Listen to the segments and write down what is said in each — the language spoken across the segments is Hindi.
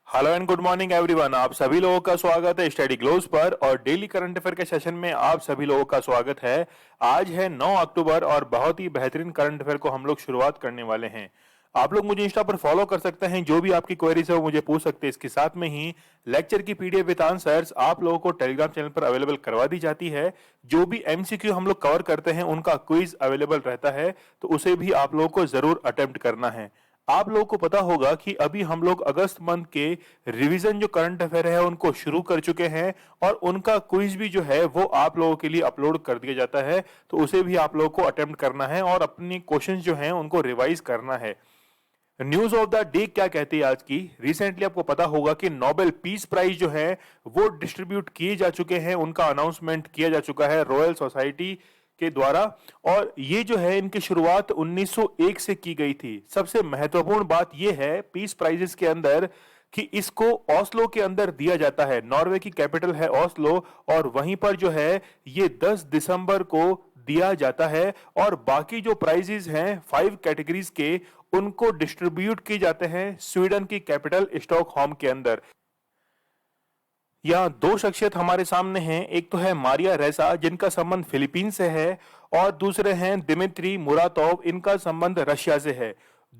Hello and good morning everyone. आप सभी लोगों का स्वागत है स्टडी ग्लोब्स पर और डेली करंट अफेयर के सेशन में आप सभी लोगों का स्वागत है। आज है 9 अक्टूबर और बहुत ही बेहतरीन करंट अफेयर को हम लोग शुरुआत करने वाले हैं। आप लोग मुझे इंस्टा पर फॉलो कर सकते हैं, जो भी आपकी क्वेरीज है वो मुझे पूछ सकते हैं। इसके साथ में ही लेक्चर की पीडीएफ विद आंसर्स आप लोगों को टेलीग्राम चैनल पर अवेलेबल करवा दी जाती है। जो भी एमसीक्यू हम लोग कवर करते हैं उनका क्विज अवेलेबल रहता है, तो उसे भी आप लोगों को जरूर अटेम्प्ट करना है। आप लोगों को पता होगा कि अभी हम लोग अगस्त मंथ के रिवीजन जो करंट अफेयर है उनको शुरू कर चुके हैं और उनका क्विज भी जो है वो आप लोगों के लिए अपलोड कर दिया जाता है, तो उसे भी आप लोगों को अटेम्प्ट करना है और अपनी क्वेश्चंस जो हैं उनको रिवाइज करना है। न्यूज ऑफ द डे क्या कहती है आज की? रिसेंटली आपको पता होगा कि नोबेल पीस प्राइज जो है वो डिस्ट्रीब्यूट किए जा चुके हैं, उनका अनाउंसमेंट किया जा चुका है रॉयल सोसाइटी के द्वारा। और ये जो है इनकी शुरुआत 1901 से की गई थी। सबसे महत्वपूर्ण बात ये है पीस प्राइजेस के अंदर कि इसको ओस्लो के अंदर दिया जाता है। नॉर्वे की कैपिटल है ओस्लो और वहीं पर जो है ये 10 दिसंबर को दिया जाता है और बाकी जो प्राइजेस हैं 5 कैटेगरीज के उनको डिस्ट्रीब्यूट किए जाते हैं स्वीडन की कैपिटल स्टॉकहोम के अंदर। यहाँ दो शख्सियत हमारे सामने हैं, एक तो है मारिया रेसा जिनका संबंध फिलीपींस से है और दूसरे हैं दिमित्री मुरातोव, इनका संबंध रशिया से है।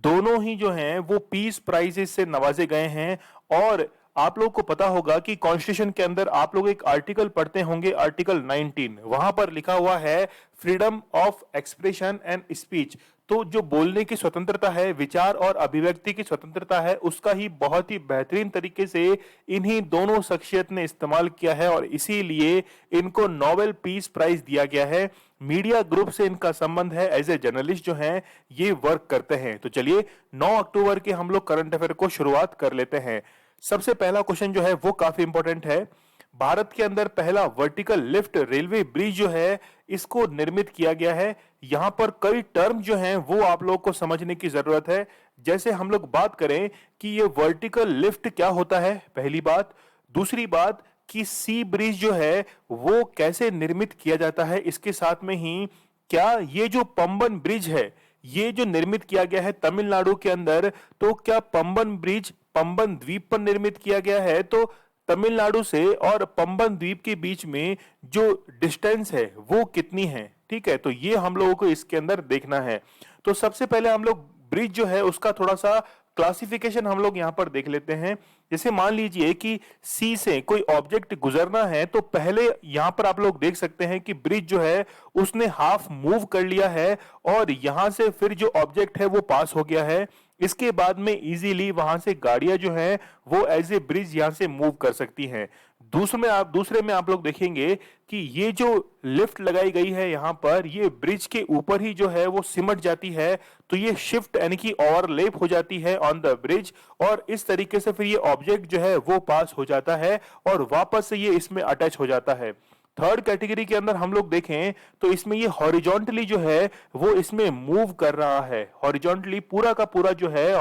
दोनों ही जो हैं वो पीस प्राइजेस से नवाजे गए हैं। और आप लोग को पता होगा कि कॉन्स्टिट्यूशन के अंदर आप लोग एक आर्टिकल पढ़ते होंगे, आर्टिकल 19, वहां पर लिखा हुआ है freedom of expression and speech. तो जो बोलने की स्वतंत्रता है, विचार और अभिव्यक्ति की स्वतंत्रता है, उसका ही बहुत ही बेहतरीन तरीके से इन्हीं दोनों शख्सियत ने इस्तेमाल किया है और इसीलिए इनको नोबेल पीस प्राइज दिया गया है। मीडिया ग्रुप से इनका संबंध है, एज ए जर्नलिस्ट जो हैं ये वर्क करते हैं। तो चलिए 9 अक्टूबर के हम लोग करंट अफेयर को शुरुआत कर लेते हैं। सबसे पहला क्वेश्चन जो है वो काफी इंपॉर्टेंट है। भारत के अंदर पहला वर्टिकल लिफ्ट रेलवे ब्रिज जो है इसको निर्मित किया गया है। यहां पर कई टर्म जो हैं वो आप लोग को समझने की जरूरत है। जैसे हम लोग बात करें कि ये वर्टिकल लिफ्ट क्या होता है, पहली बात। दूसरी बात कि सी ब्रिज जो है वो कैसे निर्मित किया जाता है, इसके साथ में ही क्या ये जो पंबन ब्रिज है ये जो निर्मित किया गया है तमिलनाडु के अंदर, तो क्या पंबन ब्रिज पंबन द्वीप पर निर्मित किया गया है? तो तमिलनाडु से और पंबन द्वीप के बीच में जो डिस्टेंस है वो कितनी है? ठीक है, तो ये हम लोगों को इसके अंदर देखना है। तो सबसे पहले हम लोग ब्रिज जो है उसका थोड़ा सा क्लासिफिकेशन हम लोग यहां पर देख लेते हैं। जैसे मान लीजिए कि सी से कोई ऑब्जेक्ट गुजरना है, तो पहले यहां पर आप लोग देख सकते हैं कि ब्रिज जो है उसने हाफ मूव कर लिया है और यहां से फिर जो ऑब्जेक्ट है वो पास हो गया है। इसके बाद में इजीली वहां से गाड़ियां जो हैं वो एज ए ब्रिज यहां से मूव कर सकती हैं। दूसरे में आप लोग देखेंगे कि ये जो लिफ्ट लगाई गई है यहां पर, ये ब्रिज के ऊपर ही जो है वो सिमट जाती है, तो ये शिफ्ट यानी कि ओवरलैप हो जाती है ऑन द ब्रिज और इस तरीके से फिर ये ऑब्जेक्ट जो है वो पास हो जाता है और वापस से ये इसमें अटैच हो जाता है। थर्ड कैटेगरी के अंदर हम लोग देखें तो इसमें ये हॉरिजॉन्टली जो है वो इसमें मूव कर रहा है। हॉरिजॉन्टली पूरा का पूरा जो है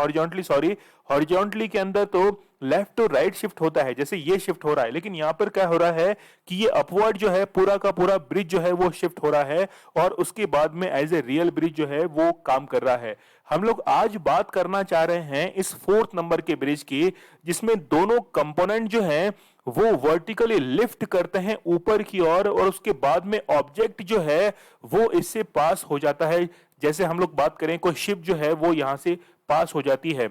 हॉरिजॉन्टली के अंदर तो लेफ्ट टू राइट शिफ्ट होता है, जैसे ये शिफ्ट हो रहा है, लेकिन यहां पर क्या हो रहा है कि ये अपवर्ड जो है पूरा का पूरा ब्रिज जो है वो शिफ्ट हो रहा है और उसके बाद में एज ए रियल ब्रिज जो है वो काम कर रहा है। हम लोग आज बात करना चाह रहे हैं इस 4th नंबर के ब्रिज की, जिसमें दोनों कंपोनेंट जो हैं वो वर्टिकली लिफ्ट करते हैं ऊपर की ओर और उसके बाद में ऑब्जेक्ट जो है वो इससे पास हो जाता है। जैसे हम लोग बात करें कोई शिप जो है वो यहां से पास हो जाती है।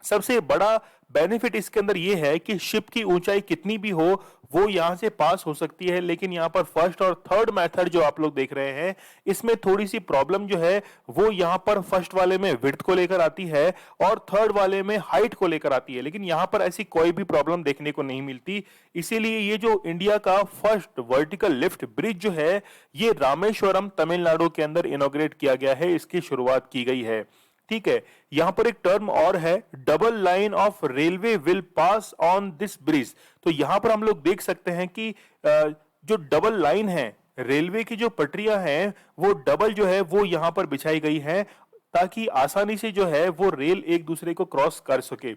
सबसे बड़ा बेनिफिट इसके अंदर यह है कि शिप की ऊंचाई कितनी भी हो वो यहां से पास हो सकती है, लेकिन यहां पर फर्स्ट और थर्ड मेथड जो आप लोग देख रहे हैं इसमें थोड़ी सी प्रॉब्लम जो है वो यहां पर फर्स्ट वाले में विड्थ को लेकर आती है और थर्ड वाले में हाइट को लेकर आती है, लेकिन यहां पर ऐसी कोई भी प्रॉब्लम देखने को नहीं मिलती। इसीलिए ये जो इंडिया का फर्स्ट वर्टिकल लिफ्ट ब्रिज जो है ये रामेश्वरम तमिलनाडु के अंदर इनॉग्रेट किया गया है, इसकी शुरुआत की गई है। ठीक है, यहां पर एक टर्म और है, double line of railway will pass on this bridge. तो यहां पर हम लोग देख सकते हैं कि जो डबल लाइन है, रेलवे की जो पटरियां हैं वो डबल जो है वो यहां पर बिछाई गई है ताकि आसानी से जो है वो रेल एक दूसरे को क्रॉस कर सके।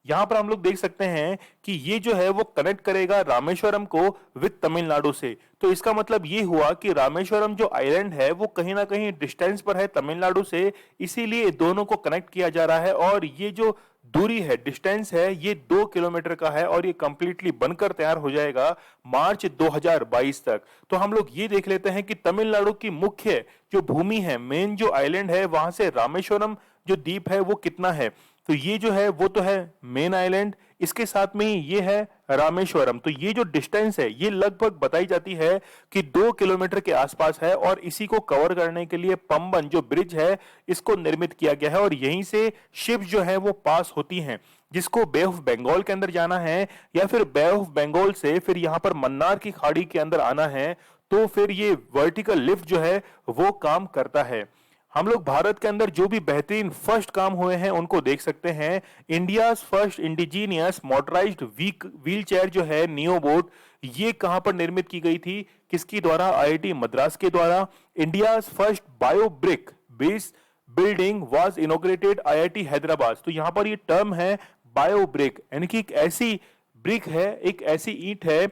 यहां पर हम लोग देख सकते हैं कि ये जो है वो कनेक्ट करेगा रामेश्वरम को विद तमिलनाडु से। तो इसका मतलब ये हुआ कि रामेश्वरम जो आइलैंड है वो कहीं ना कहीं डिस्टेंस पर है तमिलनाडु से, इसीलिए दोनों को कनेक्ट किया जा रहा है और ये जो दूरी है, डिस्टेंस है, ये 2 किलोमीटर का है और ये कंप्लीटली बनकर तैयार हो जाएगा मार्च 2022 तक। तो हम लोग ये देख लेते हैं कि तमिलनाडु की मुख्य जो भूमि है, मेन जो आइलैंड है, वहां से रामेश्वरम जो द्वीप है वो कितना है। तो ये जो है वो तो है मेन आइलैंड, इसके साथ में ही ये है रामेश्वरम। तो ये जो डिस्टेंस है ये लगभग बताई जाती है कि 2 किलोमीटर के आसपास है और इसी को कवर करने के लिए पंबन जो ब्रिज है इसको निर्मित किया गया है और यहीं से शिप जो है वो पास होती हैं, जिसको बे ऑफ बंगाल के अंदर जाना है या फिर बे ऑफ बंगाल से फिर यहां पर मन्नार की खाड़ी के अंदर आना है, तो फिर ये वर्टिकल लिफ्ट जो है वो काम करता है। हम लोग भारत के अंदर जो भी बेहतरीन फर्स्ट काम हुए हैं उनको देख सकते हैं। India first indigenous motorised wheel chair जो है नियो बोट, ये कहां पर निर्मित की गई थी, किसकी द्वारा, आईआईटी मद्रास के द्वारा। India first bio brick base building was inaugurated IIT Hyderabad. तो यहां पर ये टर्म है बायो ब्रिक, यानी कि एक ऐसी ब्रिक है, एक ऐसी ईंट है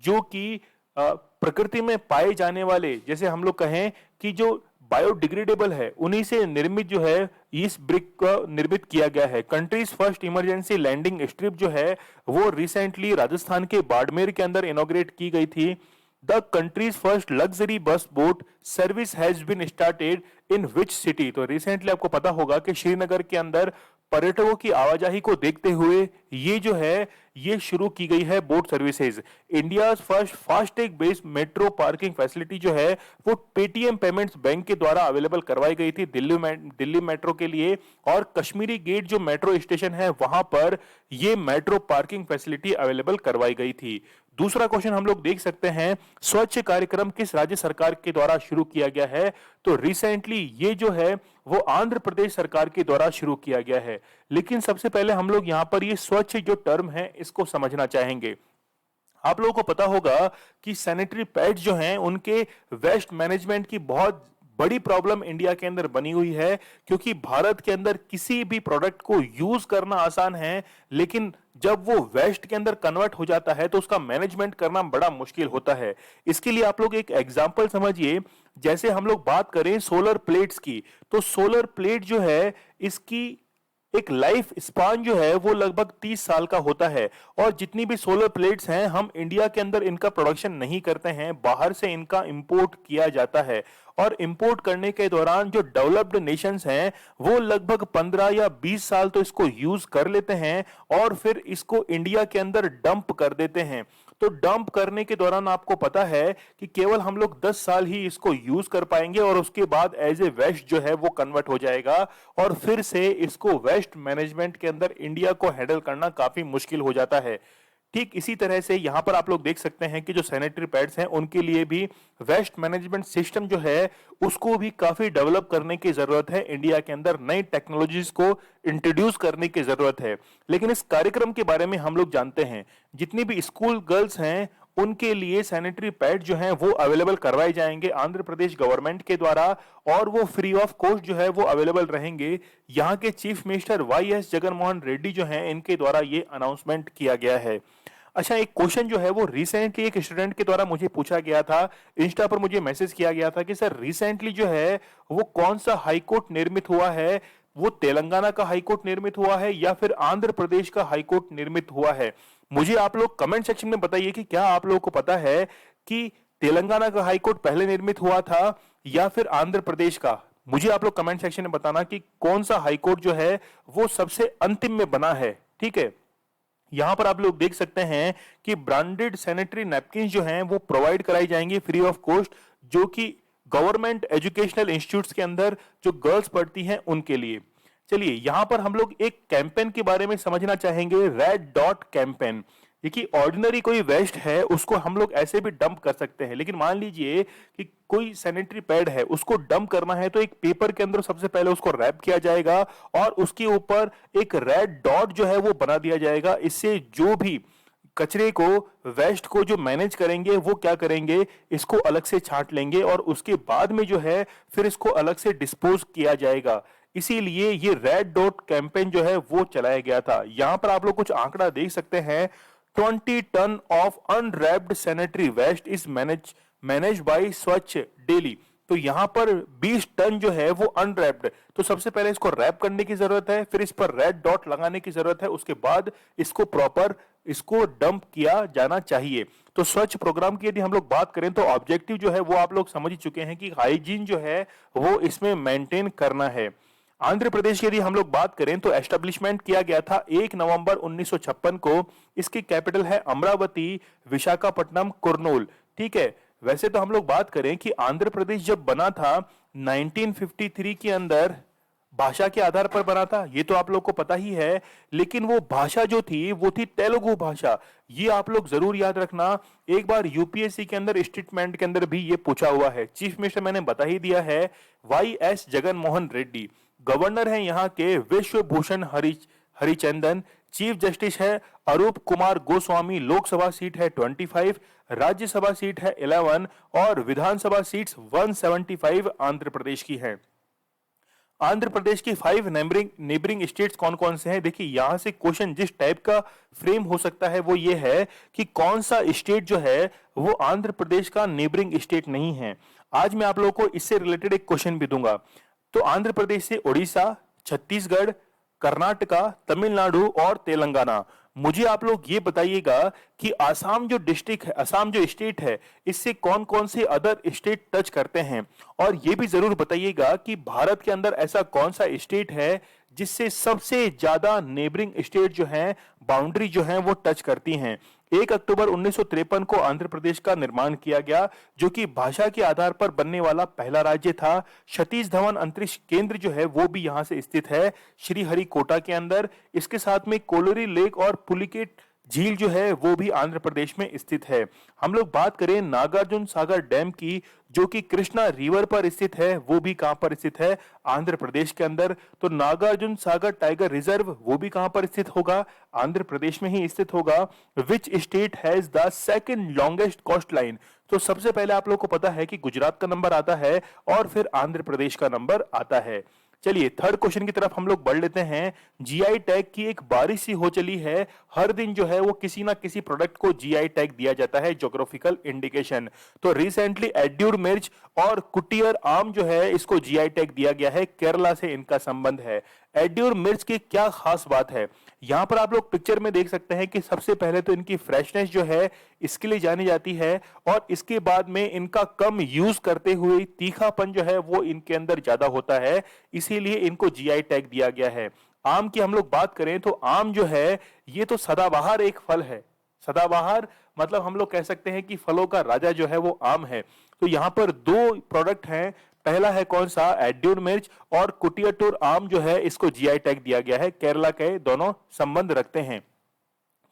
जो कि प्रकृति में पाए जाने वाले, जैसे हम लोग कहें कि जो बायोडिग्रेडेबल है, उन्हीं से निर्मित जो है इस ब्रिक का निर्मित किया गया है। Country's first emergency landing strip जो है वो रिसेंटली राजस्थान के बाड़मेर के अंदर इनॉग्रेट की गई थी। The country's first luxury bus boat service has been started in which city. तो रिसेंटली आपको पता होगा कि श्रीनगर के अंदर पर्यटकों की आवाजाही को देखते हुए ये जो है ये शुरू की गई है boat services. India first FASTag based metro parking facility जो है वो पेटीएम पेमेंट्स बैंक के द्वारा अवेलेबल करवाई गई थी दिल्ली मेट्रो के लिए, और कश्मीरी गेट जो मेट्रो स्टेशन है वहां पर ये मेट्रो पार्किंग फैसिलिटी अवेलेबल करवाई गई थी। दूसरा क्वेश्चन हम लोग देख सकते हैं, स्वच्छ कार्यक्रम किस राज्य सरकार के द्वारा शुरू किया गया है। तो रिसेंटली ये जो है वो आंध्र प्रदेश सरकार के द्वारा शुरू किया गया है। लेकिन सबसे पहले हम लोग यहां पर ये स्वच्छ जो टर्म है इसको समझना चाहेंगे। आप लोगों को पता होगा कि सैनिटरी पैड्स जो हैं उनके वेस्ट मैनेजमेंट की बहुत बड़ी प्रॉब्लम इंडिया के अंदर बनी हुई है, क्योंकि भारत के अंदर किसी भी प्रोडक्ट को यूज करना आसान है, लेकिन जब वो वेस्ट के अंदर कन्वर्ट हो जाता है तो उसका मैनेजमेंट करना बड़ा मुश्किल होता है। इसके लिए आप लोग एक एग्जांपल समझिए, जैसे हम लोग बात करें सोलर प्लेट्स की, तो सोलर प्लेट जो है इसकी एक लाइफ स्पान जो है वो लगभग 30 साल का होता है। और जितनी भी सोलर प्लेट्स हैं हम इंडिया के अंदर इनका प्रोडक्शन नहीं करते हैं, बाहर से इनका इंपोर्ट किया जाता है। और इंपोर्ट करने के दौरान जो डेवलप्ड नेशंस हैं वो लगभग 15 या 20 साल तो इसको यूज कर लेते हैं और फिर इसको इंडिया के अंदर डंप कर देते हैं। तो डंप करने के दौरान आपको पता है कि केवल हम लोग 10 साल ही इसको यूज कर पाएंगे और उसके बाद एज ए वेस्ट जो है वो कन्वर्ट हो जाएगा और फिर से इसको वेस्ट मैनेजमेंट के अंदर इंडिया को हैंडल करना काफी मुश्किल हो जाता है। ठीक इसी तरह से यहां पर आप लोग देख सकते हैं कि जो सैनिटरी पैड्स हैं उनके लिए भी वेस्ट मैनेजमेंट सिस्टम जो है उसको भी काफी डेवलप करने की जरूरत है। इंडिया के अंदर नई टेक्नोलॉजीज को इंट्रोड्यूस करने की जरूरत है। लेकिन इस कार्यक्रम के बारे में हम लोग जानते हैं, जितनी भी स्कूल गर्ल्स हैं उनके लिए सैनिटरी पैड जो हैं वो अवेलेबल करवाए जाएंगे आंध्र प्रदेश गवर्नमेंट के द्वारा, और वो फ्री ऑफ कॉस्ट जो है वो अवेलेबल रहेंगे। यहाँ के चीफ मिनिस्टर वाई.एस. जगनमोहन रेड्डी जो हैं इनके द्वारा ये अनाउंसमेंट किया गया है। अच्छा, एक क्वेश्चन जो है वो रिसेंटली एक स्टूडेंट के द्वारा मुझे पूछा गया था, इंस्टा पर मुझे मैसेज किया गया था कि सर रिसेंटली जो है वो कौन सा हाईकोर्ट निर्मित हुआ है, वो तेलंगाना का हाईकोर्ट निर्मित हुआ है या फिर आंध्र प्रदेश का हाईकोर्ट निर्मित हुआ है। मुझे आप लोग कमेंट सेक्शन में बताइए कि क्या आप लोगों को पता है कि तेलंगाना का हाईकोर्ट पहले निर्मित हुआ था या फिर आंध्र प्रदेश का। मुझे आप लोग कमेंट सेक्शन में बताना कि कौन सा हाईकोर्ट जो है वो सबसे अंतिम में बना है। ठीक है, यहां पर आप लोग देख सकते हैं कि ब्रांडेड सैनिटरी नैपकिन जो हैं वो प्रोवाइड कराई जाएंगी फ्री ऑफ कॉस्ट, जो कि गवर्नमेंट एजुकेशनल इंस्टीट्यूट्स के अंदर जो गर्ल्स पढ़ती हैं उनके लिए। चलिए यहां पर हम लोग एक कैंपेन के बारे में समझना चाहेंगे, रेड डॉट कैंपेन। देखिए ऑर्डिनरी कोई वेस्ट है उसको हम लोग ऐसे भी डंप कर सकते हैं, लेकिन मान लीजिए कि कोई सैनिटरी पैड है उसको डंप करना है तो एक पेपर के अंदर सबसे पहले उसको रैप किया जाएगा और उसके ऊपर एक रेड डॉट जो है वो बना दिया जाएगा। इससे जो भी कचरे को, वेस्ट को जो मैनेज करेंगे वो क्या करेंगे, इसको अलग से छांट लेंगे और उसके बाद में जो है फिर इसको अलग से डिस्पोज किया जाएगा। इसीलिए ये रेड डॉट कैंपेन जो है वो चलाया गया था। यहां पर आप लोग कुछ आंकड़ा देख सकते हैं, 20 ton of unwrapped sanitary waste is manage by Swachh daily. तो यहां पर 20 टन जो है वो अनरैप्ड, तो सबसे पहले इसको रैप करने की जरूरत है, फिर इस पर रेड डॉट लगाने की जरूरत है, उसके बाद इसको प्रॉपर इसको डंप किया जाना चाहिए। तो स्वच्छ प्रोग्राम की यदि हम लोग बात करें तो ऑब्जेक्टिव जो है वो आप लोग समझ ही चुके हैं कि हाइजीन जो है वो इसमें मेंटेन करना है। आंध्र प्रदेश की यदि हम लोग बात करें तो एस्टेब्लिशमेंट किया गया था 1 नवंबर 1956 को। इसकी कैपिटल है अमरावती, विशाखापट्टनम, कुर्नूल। ठीक है, वैसे तो हम लोग बात करें कि आंध्र प्रदेश जब बना था 1953 के अंदर भाषा के आधार पर बना था, ये तो आप लोग को पता ही है। लेकिन वो भाषा जो थी वो थी तेलुगु भाषा, ये आप लोग जरूर याद रखना। एक बार यूपीएससी के अंदर स्टेटमेंट के अंदर भी ये पूछा हुआ है। चीफ मिनिस्टर मैंने बता ही दिया है, Y S Jagan Mohan Reddy. Governor है यहाँ के विश्व भूषण हरिचंदन। चीफ जस्टिस है अरूप कुमार गोस्वामी। लोकसभा सीट है 25, राज्यसभा सीट है 11 और विधानसभा सीट्स 175 आंध्र प्रदेश की है। आंध्र प्रदेश की 5 नेबरिंग स्टेट्स कौन कौन से हैं? देखिए यहां से क्वेश्चन जिस टाइप का फ्रेम हो सकता है वो ये है कि कौन सा स्टेट जो है वो आंध्र प्रदेश का नेबरिंग स्टेट नहीं है। आज मैं आप लोगों को इससे रिलेटेड एक क्वेश्चन भी दूंगा। तो आंध्र प्रदेश से उड़ीसा, छत्तीसगढ़, कर्नाटका, तमिलनाडु और तेलंगाना। मुझे आप लोग ये बताइएगा कि आसाम जो डिस्ट्रिक्ट है, आसाम जो स्टेट है, इससे कौन कौन से अदर स्टेट टच करते हैं। और ये भी जरूर बताइएगा कि भारत के अंदर ऐसा कौन सा स्टेट है जिससे सबसे ज्यादा नेबरिंग स्टेट जो हैं बाउंड्री जो है वो टच करती हैं। 1 अक्टूबर 1953 को आंध्र प्रदेश का निर्माण किया गया, जो कि भाषा के आधार पर बनने वाला पहला राज्य था। सतीश धवन अंतरिक्ष केंद्र जो है वो भी यहां से स्थित है, श्रीहरिकोटा के अंदर। इसके साथ में कोलोरी लेक और पुलिकेट झील जो है वो भी आंध्र प्रदेश में स्थित है। हम लोग बात करें नागार्जुन सागर डैम की, जो कि कृष्णा रिवर पर स्थित है, वो भी कहां पर स्थित है? आंध्र प्रदेश के अंदर। तो नागार्जुन सागर टाइगर रिजर्व वो भी कहां पर स्थित होगा? आंध्र प्रदेश में ही स्थित होगा। Which state has the second longest coast line? तो सबसे पहले आप लोग को पता है कि गुजरात का नंबर आता है और फिर आंध्र प्रदेश का नंबर आता है। चलिए थर्ड क्वेश्चन की तरफ हम लोग बढ़ लेते हैं। जीआई टैग की एक बारिश सी हो चली है। हर दिन जो है वो किसी ना किसी प्रोडक्ट को जीआई टैग दिया जाता है, ज्योग्राफिकल इंडिकेशन। तो रिसेंटली एड्यूर मिर्च और कुटियर आम जो है इसको जीआई टैग दिया गया है। केरला से इनका संबंध है। एड्यूर मिर्च की क्या खास बात है? यहां पर आप लोग पिक्चर में देख सकते हैं कि सबसे पहले तो इनकी फ्रेशनेस जो है इसके लिए जानी जाती है, और इसके बाद में इनका कम यूज करते हुए तीखापन जो है वो इनके अंदर ज्यादा होता है, इसीलिए इनको जीआई टैग दिया गया है। आम की हम लोग बात करें तो आम जो है ये तो सदाबहार एक फल है। सदाबहार मतलब हम लोग कह सकते हैं कि फलों का राजा जो है वो आम है। तो यहां पर 2 प्रोडक्ट हैं। पहला है कौन सा? एड्यूर मिर्च, और कुटियाटूर आम जो है इसको जीआई टैग दिया गया है। केरला के दोनों संबंध रखते हैं।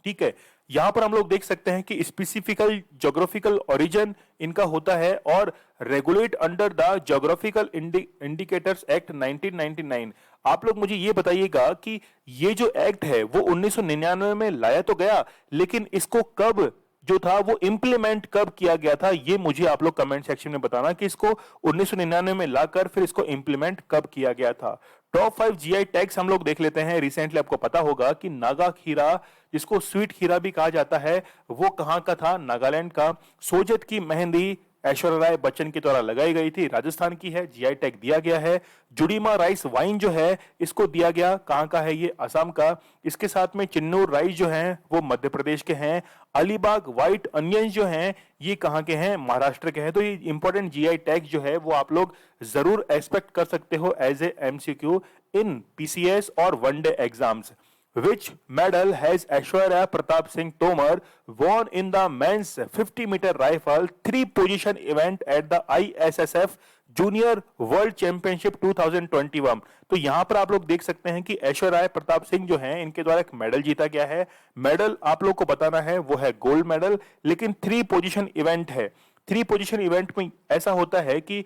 ठीक है, यहां पर हम लोग देख सकते हैं कि स्पेसिफिकल ज्योग्राफिकल ओरिजिन इनका होता है और regulate under the geographical indicators act 1999। आप लोग मुझे ये बताइएगा कि ये जो एक्ट है वो 1999 में लाया तो गया, लेकिन इसको कब जो था वो इंप्लीमेंट कब किया गया था, ये मुझे आप लोग कमेंट सेक्शन में बताना कि इसको 1999 में लाकर फिर इसको इंप्लीमेंट कब किया गया था। टॉप 5 जीआई टैग्स हम लोग देख लेते हैं। रिसेंटली आपको पता होगा कि नागा खीरा, जिसको स्वीट खीरा भी कहा जाता है, वो कहां का था? नागालैंड का। सोजत की मेहंदी ऐश्वर्या राय बच्चन के द्वारा लगाई गई थी, राजस्थान की है, जीआई टैग दिया गया है। जुड़ीमा राइस वाइन जो है इसको दिया गया, कहां का है? ये असम का। इसके साथ में चिन्नूर राइस जो हैं वो मध्य प्रदेश के हैं। अलीबाग व्हाइट अनियंस जो हैं ये कहां के हैं? महाराष्ट्र के हैं। तो ये इंपॉर्टेंट जीआई टैग जो है वो आप लोग जरूर एक्सपेक्ट कर सकते हो as a MCQ in PCS और one day exams. Which medal has Aishwarya Pratap Singh Tomar won in the men's 50-meter rifle 3-position event at the ISSF junior world championship 2021? तो यहां पर आप लोग देख सकते हैं कि ऐश्वर्या प्रताप सिंह जो हैं इनके द्वारा एक मेडल जीता गया है। मेडल आप लोग को बताना है वो है गोल्ड मेडल, लेकिन 3 पोजीशन इवेंट है। 3 पोजीशन इवेंट में ऐसा होता है कि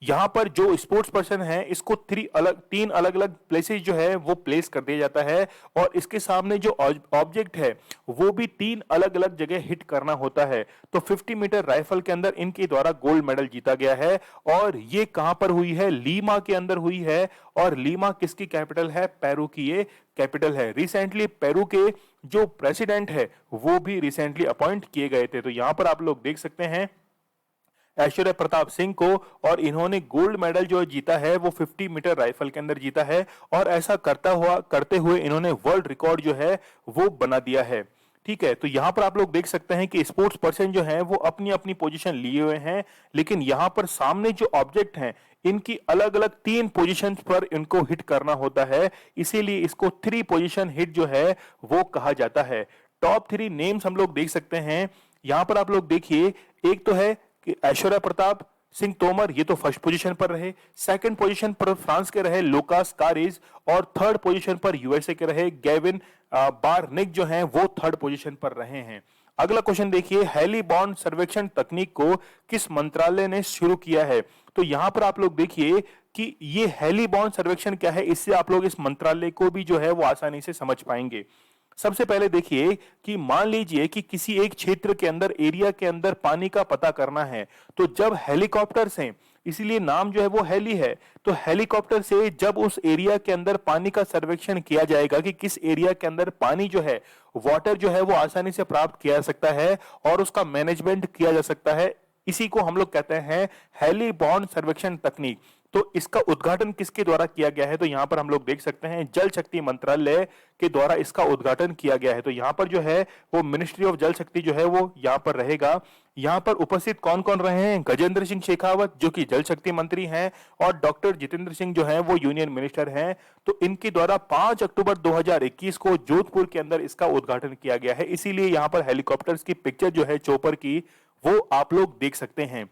यहां पर जो स्पोर्ट्स पर्सन है इसको 3 अलग अलग प्लेसेस जो है वो प्लेस कर दिया जाता है, और इसके सामने जो ऑब्जेक्ट है वो भी 3 अलग अलग जगह हिट करना होता है। तो 50 मीटर राइफल के अंदर इनके द्वारा गोल्ड मेडल जीता गया है, और ये कहां पर हुई है? लीमा के अंदर हुई है। और लीमा किसकी कैपिटल है? पेरू की ये कैपिटल है। रिसेंटली पेरू के जो प्रेसिडेंट है वो भी रिसेंटली अपॉइंट किए गए थे। तो यहां पर आप लोग देख सकते हैं ऐश्वर्या प्रताप सिंह को, और इन्होंने गोल्ड मेडल जो जीता है वो 50 मीटर राइफल के अंदर जीता है, और ऐसा करते हुए इन्होंने वर्ल्ड रिकॉर्ड जो है वो बना दिया है। ठीक है, तो यहां पर आप लोग देख सकते हैं कि स्पोर्ट्स पर्सन जो हैं वो अपनी अपनी पोजीशन लिए हुए हैं, लेकिन यहां पर सामने जो ऑब्जेक्ट हैं इनकी अलग अलग 3 पोजीशंस पर इनको हिट करना होता है, इसीलिए इसको 3 पोजीशन हिट जो है वो कहा जाता है। टॉप 3 नेम्स हम लोग देख सकते हैं यहां पर, आप लोग देखिए। एक तो है कि ऐश्वर्या प्रताप सिंह तोमर, ये तो फर्स्ट पोजीशन पर रहे। सेकंड पोजीशन पर फ्रांस के रहे लुकास कारिज, और थर्ड पोजीशन पर यूएसए के रहे गेविन बार्निक जो हैं वो थर्ड पोजीशन पर रहे हैं। अगला क्वेश्चन देखिए, हेली बॉन्ड सर्वेक्षण तकनीक को किस मंत्रालय ने शुरू किया है? तो यहां पर आप लोग देखिए कि ये हेली बॉन्ड सर्वेक्षण क्या है, इससे आप लोग इस मंत्रालय को भी जो है वो आसानी से समझ पाएंगे। सबसे पहले देखिए कि मान लीजिए कि किसी एक क्षेत्र के अंदर, एरिया के अंदर पानी का पता करना है, तो जब हेलीकॉप्टर से, इसीलिए नाम जो है वो हेली है, तो हेलीकॉप्टर से जब उस एरिया के अंदर पानी का सर्वेक्षण किया जाएगा कि किस एरिया के अंदर पानी जो है, वाटर जो है वो आसानी से प्राप्त किया जा सकता है और उसका मैनेजमेंट किया जा सकता है, इसी को हम लोग कहते हैं हेली बॉन्ड सर्वेक्षण तकनीक। तो इसका उद्घाटन किसके द्वारा किया गया है? तो यहां पर हम लोग देख सकते हैं जल शक्ति मंत्रालय के द्वारा इसका उद्घाटन किया गया है। तो यहां पर जो है वो मिनिस्ट्री ऑफ जल शक्ति जो है वो यहां पर रहेगा। यहां पर उपस्थित कौन कौन रहे हैं? गजेंद्र सिंह शेखावत जो कि जल शक्ति मंत्री हैं, और डॉक्टर जितेंद्र सिंह जो हैं वो यूनियन मिनिस्टर हैं। तो इनके द्वारा 5 अक्टूबर 2021 को जोधपुर के अंदर इसका उद्घाटन किया गया है, इसीलिए यहां पर हेलीकॉप्टर्स की पिक्चर जो है चोपर की वो आप लोग देख सकते हैं।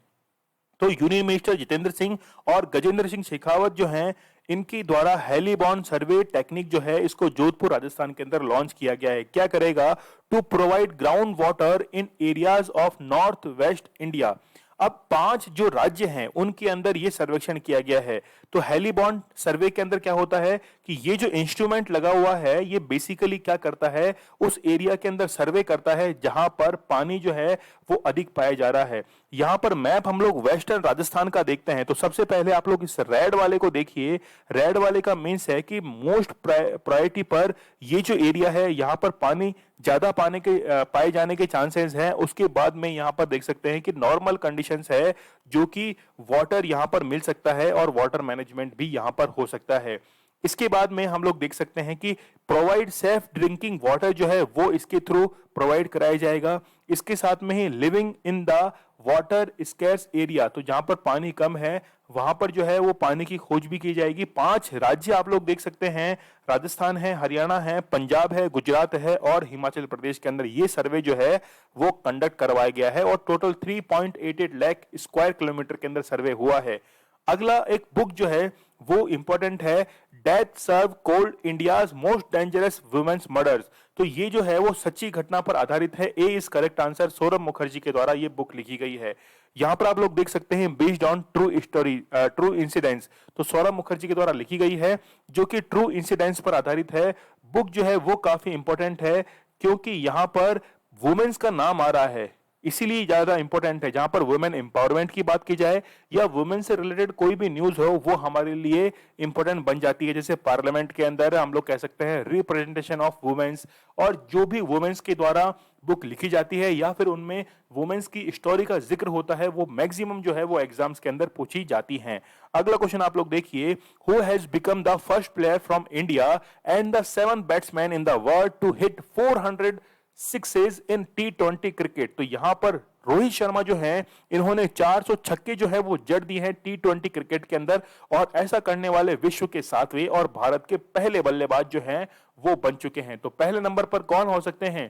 तो यूनियन मिनिस्टर जितेंद्र सिंह और गजेंद्र सिंह शेखावत जो हैं, इनके द्वारा हेली बॉन्ड सर्वे टेक्निक जो है इसको जोधपुर राजस्थान के अंदर लॉन्च किया गया है। क्या करेगा? To provide ground water in areas of north west India. अब 5 जो राज्य हैं उनके अंदर ये सर्वेक्षण किया गया है। तो हेली बॉन्ड सर्वे के अंदर क्या होता है कि ये जो इंस्ट्रूमेंट लगा हुआ है ये बेसिकली क्या करता है, उस एरिया के अंदर सर्वे करता है जहां पर पानी जो है वो अधिक पाया जा रहा है। यहां पर मैप हम लोग वेस्टर्न राजस्थान का देखते हैं, तो सबसे पहले आप लोग इस रेड वाले को देखिए। रेड वाले का मीन्स है कि मोस्ट प्रायोरिटी पर ये जो एरिया है यहां पर पानी ज्यादा पाए जाने के चांसेस हैं। उसके बाद में यहां पर देख सकते हैं कि नॉर्मल कंडीशंस है जो कि वाटर यहां पर मिल सकता है और वाटर मैनेजमेंट भी यहां पर हो सकता है। इसके बाद में हम लोग देख सकते हैं कि प्रोवाइड सेफ ड्रिंकिंग वाटर जो है वो इसके थ्रू प्रोवाइड कराया जाएगा। इसके साथ में ही living in the water scarce area, तो जहां पर पानी कम है वहां पर जो है वो पानी की खोज भी की जाएगी। 5 राज्य आप लोग देख सकते हैं, राजस्थान है, हरियाणा है, पंजाब है, गुजरात है और हिमाचल प्रदेश के अंदर ये सर्वे जो है वो कंडक्ट करवाया गया है और टोटल 3.88 लाख स्क्वायर किलोमीटर के अंदर सर्वे हुआ है। अगला एक बुक जो है वो इंपॉर्टेंट है, death serve cold India's most dangerous women's murders. तो ये जो है वो सच्ची घटना पर आधारित है। A is correct answer. Saurabh Mukherjee के द्वारा ये बुक लिखी गई है। यहां पर आप लोग देख सकते हैं based on true story, true incidents, तो सौरभ मुखर्जी के द्वारा लिखी गई है जो कि ट्रू इंसिडेंट्स पर आधारित है। बुक जो है वो काफी इंपॉर्टेंट है क्योंकि यहां पर वुमेन्स का नाम आ रहा है, इसीलिए ज्यादा इंपॉर्टेंट है। जहां पर वुमेन एम्पावरमेंट की बात की जाए या वुमेन से रिलेटेड कोई भी न्यूज हो वो हमारे लिए इंपॉर्टेंट बन जाती है। जैसे पार्लियामेंट के अंदर हम लोग कह सकते हैं रिप्रेजेंटेशन ऑफ वुमेन्स, और जो भी वुमेन्स के द्वारा बुक लिखी जाती है या फिर उनमें वुमेन्स की स्टोरी का जिक्र होता है वो मैक्सिमम जो है वो एग्जाम्स के अंदर पूछी जाती हैं। अगला क्वेश्चन आप लोग देखिए, who has become the first player from India and the 7th batsman in the world to hit 400 sixes in T20 cricket. तो यहां पर रोहित शर्मा जो हैं इन्होंने 400 छक्के जो है वो जड़ दिए हैं T20 क्रिकेट के अंदर, और ऐसा करने वाले विश्व के 7वें और भारत के पहले बल्लेबाज जो हैं वो बन चुके हैं। तो पहले नंबर पर कौन हो सकते हैं?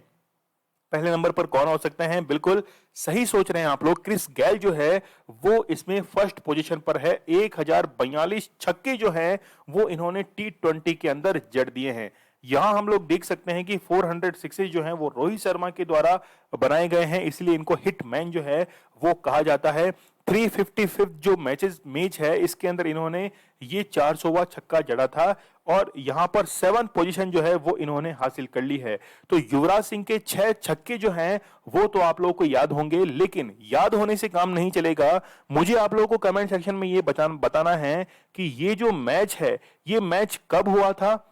पहले नंबर पर कौन हो सकते हैं? बिल्कुल सही सोच रहे हैं आप लोग, क्रिस गैल जो है वो इसमें फर्स्ट पोजीशन पर है। 1042 छक्के जो हैं वो इन्होंने T20 के अंदर जड़ दिए हैं। यहां हम लोग देख सकते हैं कि 400 सिक्सेस जो हैं वो रोहित शर्मा के द्वारा बनाए गए हैं, इसलिए इनको हिटमैन जो है वो कहा जाता है। 355 जो मैच है इसके अंदर इन्होंने ये 400वां छक्का जड़ा था और यहां पर 7th पोजीशन जो है वो इन्होंने हासिल कर ली है। तो युवराज सिंह के 6 छक्के जो हैं वो तो आप लोगों को याद होंगे, लेकिन याद होने से काम नहीं चलेगा। मुझे आप लोगों को कमेंट सेक्शन में ये बताना है कि ये जो मैच है ये मैच कब हुआ था,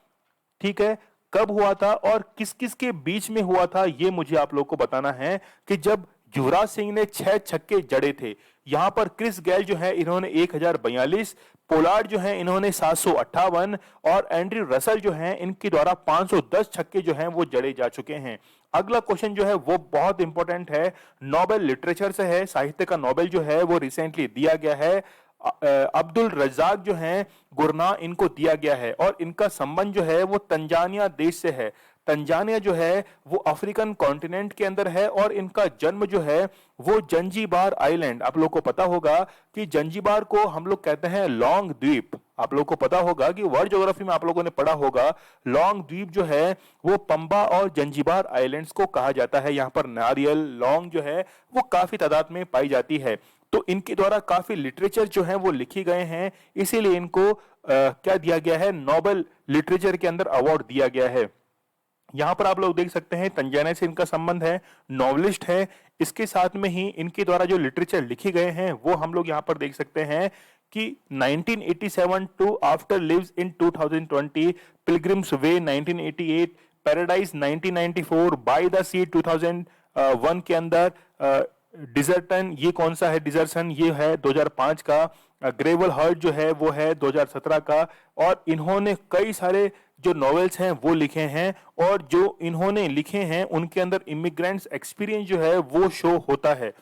ठीक है, कब हुआ था और किस किस के बीच में हुआ था, ये मुझे आप लोगों को बताना है कि जब युवराज सिंह ने 6 छक्के जड़े थे। यहां पर क्रिस गेल जो है इन्होंने 1042, पोलार्ड जो है इन्होंने 758 और एंड्रयू रसल जो है इनके द्वारा 510 छक्के जो हैं वो जड़े जा चुके हैं। अगला क्वेश्चन जो है वो बहुत इंपॉर्टेंट है, नोबेल लिटरेचर से है, साहित्य का नोबेल जो है वो रिसेंटली दिया गया है। अब्दुल रज्जाक जो हैं गुरना इनको दिया गया है और इनका संबंध जो है वो तंजानिया देश से है। तंजानिया जो है वो अफ्रीकन कॉन्टिनेंट के अंदर है और इनका जन्म जो है वो जंजीबार आइलैंड, आप लोग को पता होगा कि जंजीबार को हम लोग कहते हैं लॉन्ग द्वीप। आप लोग को पता होगा कि वर्ल्ड ज्योग्राफी में आप लोगों ने पढ़ा होगा, लॉन्ग द्वीप जो है वो पंबा और जंजीबार आइलैंड्स को कहा जाता है। यहाँ पर नारियल लौंग जो है वो काफी तादाद में पाई जाती है। तो इनके द्वारा काफी लिटरेचर जो है वो लिखे गए हैं, इसीलिए इनको क्या दिया गया है, नोबेल लिटरेचर के अंदर अवार्ड दिया गया है। यहां पर आप लोग देख सकते हैं तंजानिया से इनका संबंध है, नॉवलिस्ट है। इसके साथ में ही इनके द्वारा जो लिटरेचर लिखे गए हैं वो हम लोग यहां पर देख सकते हैं कि 1987 two after lives in 2020, pilgrims way 1988, paradise 1994, by the sea 2001 के अंदर, डिजर्टन ये कौन सा है, डिजर्सन ये है 2005 का, ग्रेवल हर्ट जो है वो है 2017 का। और इन्होंने कई सारे जो नॉवेल्स हैं वो लिखे हैं और जो इन्होंने लिखे हैं उनके अंदर इमिग्रेंट्स एक्सपीरियंस जो है वो शो होता है।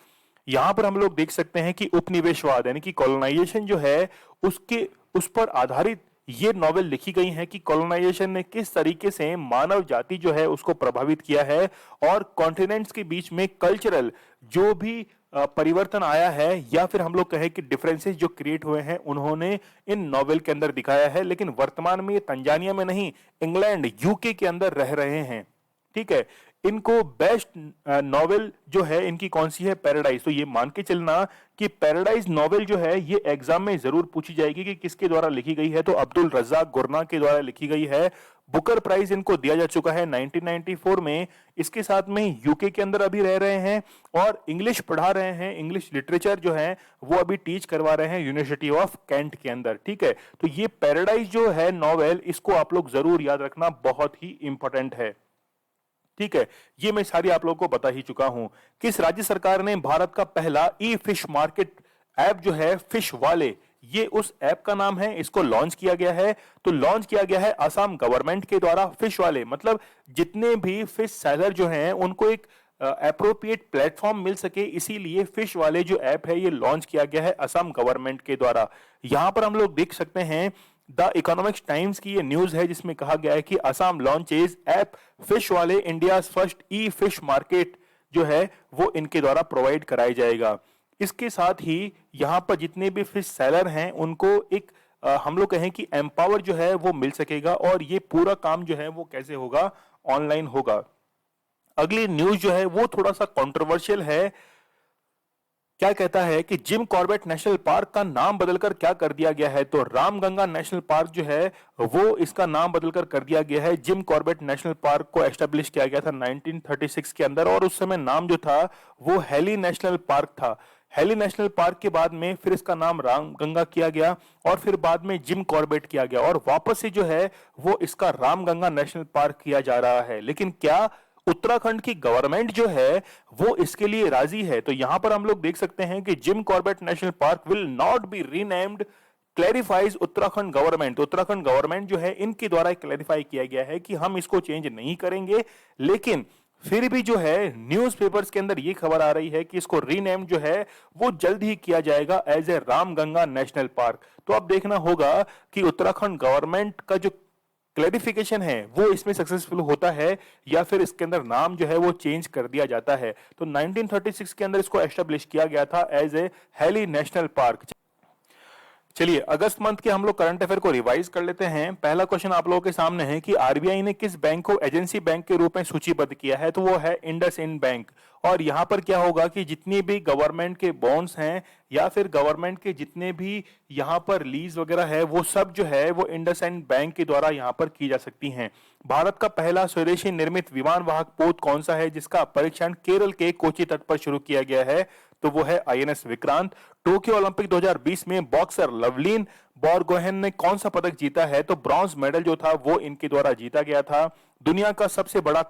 यहां पर हम लोग देख सकते हैं कि उपनिवेशवाद यानी कि कॉलोनाइजेशन जो है उसके उस पर आधारित ये नॉवेल लिखी गई है कि कॉलोनाइजेशन ने किस तरीके से मानव जाति जो है उसको प्रभावित किया है और कॉन्टिनेंट्स के बीच में कल्चरल जो भी परिवर्तन आया है या फिर हम लोग कहें कि डिफरेंसेस जो क्रिएट हुए हैं उन्होंने इन नॉवेल के अंदर दिखाया है। लेकिन वर्तमान में ये तंजानिया में नहीं, इंग्लैंड यूके के अंदर रह रहे हैं। ठीक है, इनको बेस्ट नॉवेल जो है इनकी कौन सी है, पैराडाइज। तो ये मान के चलना कि पैराडाइज नॉवेल जो है ये एग्जाम में जरूर पूछी जाएगी कि किसके द्वारा लिखी गई है, तो अब्दुल रज्जाक गुरना के द्वारा लिखी गई है। बुकर प्राइज इनको दिया जा चुका है 1994 में। इसके साथ में यूके के अंदर अभी रह रहे हैं और इंग्लिश पढ़ा रहे हैं, इंग्लिश लिटरेचर जो है वो अभी टीच करवा रहे हैं यूनिवर्सिटी ऑफ कैंट के अंदर। ठीक है, तो ये पैराडाइज जो है नॉवेल इसको आप लोग जरूर याद रखना, बहुत ही इंपॉर्टेंट है। ठीक है, ये मैं सारी आप लोगों को बता ही चुका हूं। किस राज्य सरकार ने भारत का पहला ई फिश मार्केट ऐप जो है फिश वाले, ये उस ऐप का नाम है, इसको लॉन्च किया गया है। तो लॉन्च किया गया है असम गवर्नमेंट के द्वारा। फिश वाले मतलब जितने भी फिश सेलर जो हैं उनको एक अप्रोप्रिएट प्लेटफॉर्म मिल सके, इसीलिए फिश वाले जो ऐप है ये लॉन्च किया गया है असम गवर्नमेंट के द्वारा। यहां पर हम लोग देख सकते हैं द इकोनॉमिक्स टाइम्स की ये न्यूज है जिसमें कहा गया है कि असम लॉन्चेज ऐप फिश वाले, इंडिया फर्स्ट ई फिश मार्केट जो है वो इनके द्वारा प्रोवाइड कराया जाएगा। इसके साथ ही यहां पर जितने भी फिश सेलर हैं उनको एक हम लोग कहें कि एम्पावर जो है वो मिल सकेगा और ये पूरा काम जो है वो कैसे होगा, ऑनलाइन होगा। अगली न्यूज जो है वो थोड़ा सा कंट्रोवर्शियल है। क्या कहता है कि जिम कॉर्बेट नेशनल पार्क का नाम बदलकर क्या कर दिया गया है, तो रामगंगा नेशनल पार्क जो है वो इसका नाम बदलकर कर दिया गया है। जिम कॉर्बेट नेशनल पार्क को एस्टेब्लिश किया गया था 1936 के अंदर और उस समय नाम जो था वो हेली नेशनल पार्क था। हेली नेशनल पार्क के बाद में फिर इसका नाम रामगंगा किया गया और फिर बाद में जिम कॉर्बेट किया गया और वापस से जो है वो इसका रामगंगा नेशनल पार्क किया जा रहा है। लेकिन क्या उत्तराखंड की गवर्नमेंट जो है वो इसके लिए राजी है? तो यहां पर हम लोग देख सकते हैं कि Jim Corbett national park will not be renamed, clarifies Uttarakhand government. Uttarakhand government जो है इनके द्वारा क्लैरिफाई किया गया है कि हम इसको चेंज नहीं करेंगे। लेकिन फिर भी जो है न्यूज़पेपर्स के अंदर ये खबर आ रही है कि इसको रीनेम जो है वो जल्द ही किया जाएगा as a Ramganga national park. तो अब देखना होगा कि उत्तराखंड गवर्नमेंट का जो क्लैरिफिकेशन है वो इसमें सक्सेसफुल होता है या फिर इसके अंदर नाम जो है वो चेंज कर दिया जाता है। तो 1936 के अंदर इसको एस्टेब्लिश किया गया था as a Hailey national park. चलिए अगस्त मंथ के हम लोग करंट अफेयर को रिवाइज कर लेते हैं। पहला क्वेश्चन आप लोगों के सामने है कि आरबीआई ने किस बैंक को एजेंसी बैंक के रूप में सूचीबद्ध किया है, तो वो है इंडसइंड बैंक। और यहां पर क्या होगा कि जितनी भी गवर्नमेंट के बॉन्ड्स हैं या फिर गवर्नमेंट के जितने भी यहां पर लीज वगैरह है वो सब जो है वो इंडसइंड बैंक के द्वारा यहां पर की जा सकती हैं। भारत का पहला स्वदेशी निर्मित विमान वाहक पोत कौन सा है जिसका परीक्षण केरल के कोची तट पर शुरू किया गया है, तो वो है आईएनएस विक्रांत। टोक्यो ओलंपिक 2020 में बॉक्सर लवलीन बोरगोहेन ने कौन सा पदक जीता है, तो ब्रॉन्ज मेडल जो था वो इनके द्वारा जीता गया था। दुनिया का सबसे बड़ा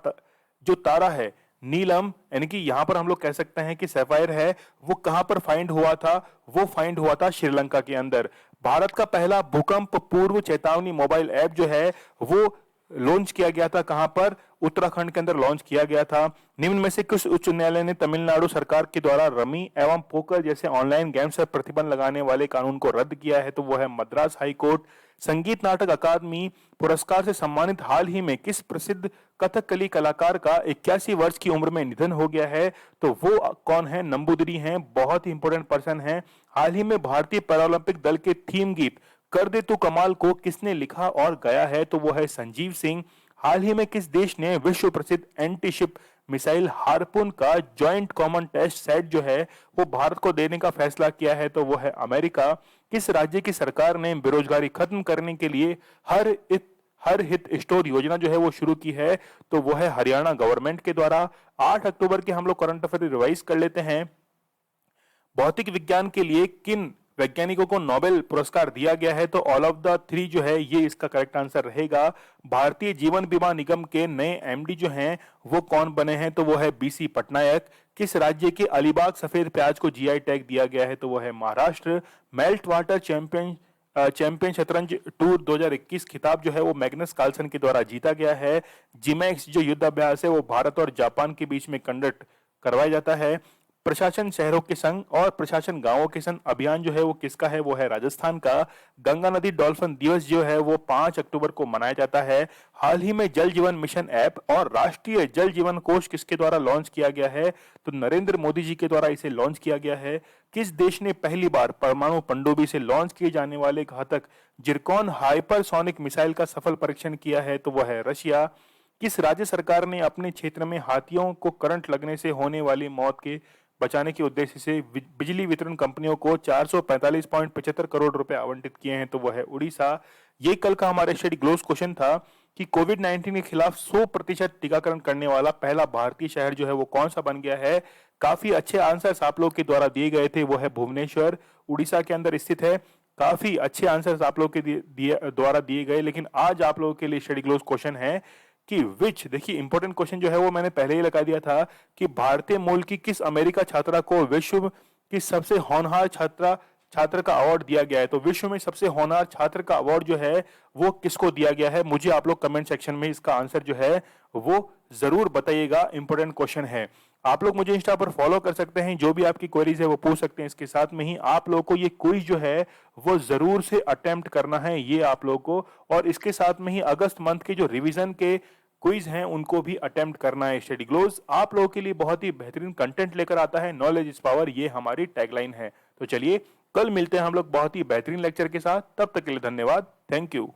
जो तारा है नीलम यानी कि यहां पर हम लोग कह सकते हैं कि सैफायर है वो कहां पर फाइंड हुआ था, वो फाइंड हुआ था श्रीलंका के अंदर। भारत का पहला भूकंप पूर्व चेतावनी मोबाइल ऐप जो है वो लॉन्च किया गया था कहां पर, उत्तराखंड के अंदर लॉन्च किया गया था। निम्न में से किस उच्च न्यायालय ने तमिलनाडु सरकार के द्वारा रमी एवं पोकर जैसे ऑनलाइन गेम्स पर प्रतिबंध लगाने वाले कानून को रद्द किया है, तो वो है मद्रास हाई कोर्ट। संगीत नाटक अकादमी पुरस्कार से सम्मानित हाल ही में किस प्रसिद्ध कथकली कलाकार का 81 वर्ष की उम्र में निधन हो गया है, तो वो कौन है, नंबूदरी हैं, बहुत ही इंपॉर्टेंट पर्सन है। हाल ही में भारतीय पैरालंपिक दल के थीम गीत कर दे तू कमाल को किसने लिखा और गाया है, तो वो है संजीव सिंह। हाल ही में किस देश ने विश्व प्रसिद्ध एंटी शिप मिसाइल हार्पून का जॉइंट कॉमन टेस्ट सेट जो है वो भारत को देने का फैसला किया है, तो वो है अमेरिका। किस राज्य की सरकार ने बेरोजगारी खत्म करने के लिए हर हित स्टोर योजना जो है वो शुरू की है, तो वो है हरियाणा गवर्नमेंट के द्वारा। 8 अक्टूबर के हम लोग करंट अफेयर रिवाइज कर लेते हैं। भौतिक विज्ञान के लिए किन वैज्ञानिकों को नोबेल पुरस्कार दिया गया है, तो ऑल ऑफ द थ्री जो है ये इसका करेक्ट आंसर रहेगा। भारतीय जीवन बीमा निगम के नए एमडी जो हैं वो कौन बने हैं, तो वो है बीसी पटनायक। किस राज्य के अलीबाग सफेद प्याज को जीआई टैग दिया गया है, तो वो है महाराष्ट्र। मेल्ट वाटर चैंपियन शतरंज टूर 2021 खिताब जो है वो मैग्नस कार्लसन के द्वारा जीता गया है। जिमैक्स जो युद्धाभ्यास है वो भारत और जापान के बीच में कंडक्ट करवाया जाता है। प्रशासन शहरों के संग और प्रशासन गांवों के संग अभियान जो है वो किसका है, वो है राजस्थान का। गंगा नदी डॉल्फिन दिवस जो है वो 5 अक्टूबर को मनाया जाता है। हाल ही में जल जीवन मिशन ऐप और राष्ट्रीय जल जीवन कोष किसके द्वारा लॉन्च किया गया है, तो नरेंद्र मोदी जी के द्वारा इसे लॉन्च किया गया है। किस देश ने पहली बार परमाणु पनडुब्बी से लॉन्च किए जाने वाले घातक जिरकॉन हाइपरसोनिक मिसाइल का सफल परीक्षण किया है, तो वह है रशिया। किस राज्य सरकार ने अपने क्षेत्र में हाथियों को करंट लगने से होने वाली मौत के बचाने के उद्देश्य से बिजली वितरण कंपनियों को 445.75 करोड़ रुपए आवंटित किए हैं, तो वह है उड़ीसा। ये कल का हमारे स्टडी ग्लोस क्वेश्चन था कि कोविड 19 के खिलाफ 100% टीकाकरण करने वाला पहला भारतीय शहर जो है वो कौन सा बन गया है। काफी अच्छे आंसर्स आप लोग के द्वारा दिए गए थे, वो है भुवनेश्वर, उड़ीसा के अंदर स्थित है। काफी अच्छे आंसर्स आप लोग के द्वारा दिए गए, लेकिन आज आप लोगों के लिए स्टडी ग्लोस क्वेश्चन है कि विच, देखिए इंपॉर्टेंट क्वेश्चन जो है वो मैंने पहले ही लगा दिया था कि भारतीय मूल की किस अमेरिका छात्रा को विश्व की सबसे होनहार छात्र का अवार्ड दिया गया है, तो विश्व में सबसे होनहार छात्र का अवार्ड जो है वो किसको दिया गया है, मुझे आप लोग कमेंट सेक्शन में इसका आंसर जो है वो जरूर बताइएगा। इंपॉर्टेंट क्वेश्चन है। आप लोग मुझे इंस्टा पर फॉलो कर सकते हैं, जो भी आपकी क्वेरीज है वो पूछ सकते हैं। इसके साथ में ही आप लोगों को ये क्विज जो है वो जरूर से अटेम्प्ट करना है ये आप लोगों को, और इसके साथ में ही अगस्त मंथ के जो रिवीजन के क्विज हैं उनको भी अटेम्प्ट करना है। स्टडी ग्लोस आप लोगों के लिए बहुत ही बेहतरीन कंटेंट लेकर आता है। नॉलेज इज पावर, ये हमारी टैगलाइन है। तो चलिए कल मिलते हैं हम लोग बहुत ही बेहतरीन लेक्चर के साथ। तब तक के लिए धन्यवाद। Thank you.